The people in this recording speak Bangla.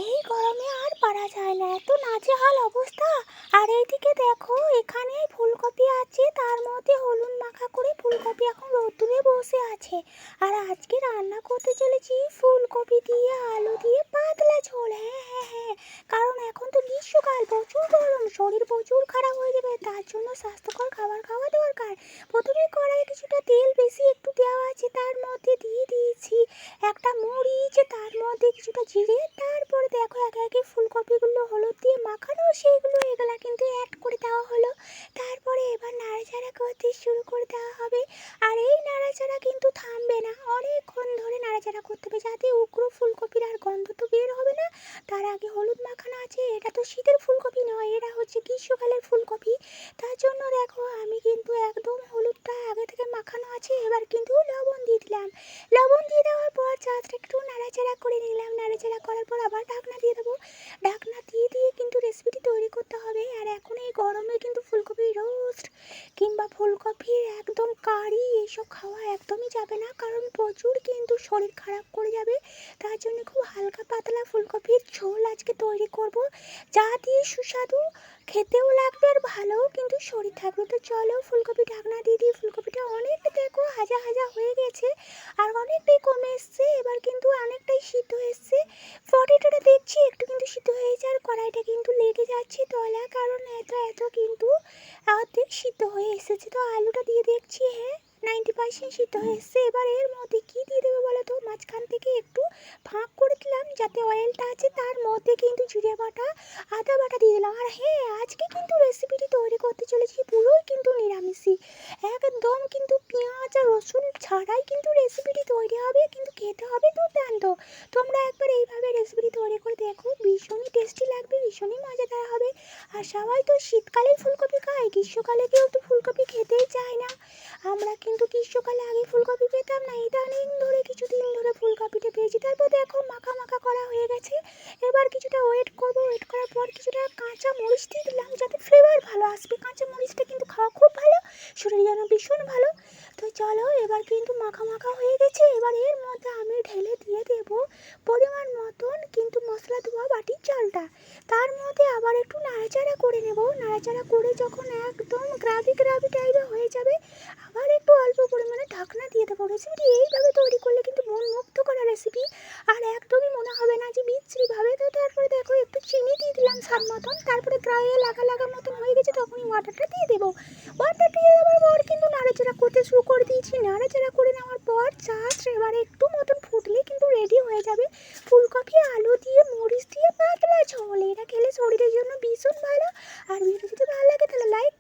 এই গরমে আর পারা যায় না, এত নাজেহাল অবস্থা। আর এইদিকে দেখো, এখানে ফুলকপি আছে, তার মধ্যে হলুদ মাখা করে ফুলকপি এখন রোদ্দুরে বসে আছে। আর আজকে রান্না করতে চলেছি ফুলকপি দিয়ে আলু দিয়ে পাতলা ঝোল। হ্যাঁ হ্যাঁ হ্যাঁ, কারণ এখন তো গ্রীষ্মকাল, প্রচুর গরম, শরীর প্রচুর খারাপ হয়ে যাবে, তার জন্য স্বাস্থ্যকর খাবার খাওয়া দরকার। প্রথমে কড়াইয়ে কিছুটা তেল বেশি একটু দেওয়া আছে, তার মধ্যে দিয়ে দিয়েছি একটা মরিচ, তার মধ্যে কিছুটা জিরে, তারপরে দেখো একে একে ফুলকপিগুলো হলুদ দিয়ে মাখানো সেইগুলো এগুলা কিন্তু অ্যাড করে দেওয়া হলো। তারপরে এবার নাড়াচাড়া করতে শুরু করে দেওয়া হবে। আর এই নাড়াচাড়া কিন্তু থামবে না, অনেকক্ষণ ধরে নাড়াচাড়া করতে হবে, যাতে উগ্র ফুলকপির আর গন্ধ তো বের হবে না। তার আগে হলুদ মাখানো আছে, এটা তো শীতের ফুলকপি নয়, এটা হচ্ছে গ্রীষ্মকালের ফুলকপি। তার জন্য দেখো আমি কিন্তু একদম হলুদটা আগে থেকে মাখানো আছে। এবার কিন্তু লবণ দিয়ে দিলাম, লবণ দিয়ে দেওয়ার পর জাস্ট একটু নাড়াচাড়া করে নিলাম। নাড়াচাড়া করার পর আবার ঢাকনা দিয়ে দেবো। ঢাকনা দিয়ে দিয়ে কিন্তু রেসিপিটি তৈরি করতে হবে। আর এখন এই গরমে কিন্তু ফুলকপির রোস্ট কিংবা ফুলকপির একদম কারি এইসব খাওয়া একদমই যাবে না, কারণ প্রচুর কিন্তু শরীর খারাপ করে যাবে। তার জন্য খুব হালকা পাতলা ফুলকপির ঝোল আজকে তৈরি করব, যা দিয়ে সুস্বাদু খেতেও লাগবে আর ভালোও কিন্তু শরীর থাকবে। তো চলো ফুলকপি ঢাকনা দিয়ে দিই। ফুলকপিটা অনেক দেখো হাজা হাজা হয়ে গেছে আর অনেকটাই কমে এসছে, এবার কিন্তু অনেকটাই সিদ্ধ এসছে। পটেটোটা দেখছি একটু কিন্তু সিদ্ধ হয়েছে, আর কড়াইটা কিন্তু লেগে যাচ্ছে তলা, কারণ এত এত কিন্তু অর্ধেক সিদ্ধ হয়ে এসেছে। তো আলুটা দিয়ে দেখছি, হ্যাঁ 90% সিদ্ধ হয়ে এসছে। এবার এর মধ্যে কী দিয়ে দেবো বলো তো, মাঝখান থেকে একটু ফাঁক করে দিলাম যাতে অয়েলটা আছে, তার মধ্যে কিন্তু জিরে বাটা আদা বাটা দিয়ে দিলাম। আর হ্যাঁ, আজকে কিন্তু রেসিপিটি তৈরি করতে চলেছি পুরোই কিন্তু নিরামিষই, একদম কিন্তু পেঁয়াজ আর রসুন ছাড়াই কিন্তু রেসিপিটি তৈরি হবে, কিন্তু খেতে হবে দুর্দান্ত। তোমরা একবার এইভাবে রেসিপিটি তৈরি করে দেখো, ভীষণই টেস্টি লাগবে, ভীষণই মজাদার হবে। আর সবাই তো শীতকালে ফুলকপি খায়, গ্রীষ্মকালে কেউ তো ফুলকপি খেতেই চায় না। আমরা কিন্তু গ্রীষ্মকালে আগে ফুলকপি পেতাম না, ইদানিং ধরে কিছুদিন ধরে ফুলকপিটা পেয়েছি। তারপর দেখো মাখা মাখা করা হয়ে গেছে। এবার কিছুটা ওয়েট করবো, ওয়েট করার পর কিছুটা কাঁচা মরিচ দিয়ে দিলাম যাতে ফ্লেভার ভালো আসবে। কাঁচা মরিচটা কিন্তু খাওয়া খুব ভালো, শরীরের জন্য ভীষণ ভালো। তো চলো এবার কিন্তু মাখা মাখা হয়ে গেছে। এবার এর মধ্যে আমি ঢেলে দিয়ে দেব পরিমাণ মতন কিন্তু মশলা ধোয়া বাটির চালটা। তার মধ্যে আবার একটু নাড়াচাড়া করে নেব। নাড়াচাড়া করে যখন একদম গ্রাভি গ্রাভি টাইপের হয়ে যাবে, আবার একটু অল্প পরিমাণে ঢাকনা দিয়ে দেবো। রেসিপিটি এইভাবে তৈরি করলে কিন্তু মন মুগ্ধ করা রেসিপি, আর একদমই মনে হবে না যে বিচ্ছিরিভাবে। তো তারপরে দেখো একটু চিনি দিয়ে দিলাম স্বাদ মতন, তারপরে গায়ে লাগা লাগা মতন হয়ে গেছে, তখনই ওয়াটারটা দিয়ে দেবো। ওয়াটার দিয়ে দেওয়ার পর কিন্তু নাড়াচাড়া করতে শুরু করে দিয়েছি। নাড়াচাড়া করে নেওয়ার পর জাস্ট এবারে একটু মতন ফুটলে কিন্তু রেডি হয়ে যাবে ফুলকপি আলু দিয়ে মরিচ দিয়ে পাতলা ঝোল। এটা খেলে শরীরের জন্য ভীষণ ভালো। আর ভিডিও যদি ভালো লাগে তাহলে লাইক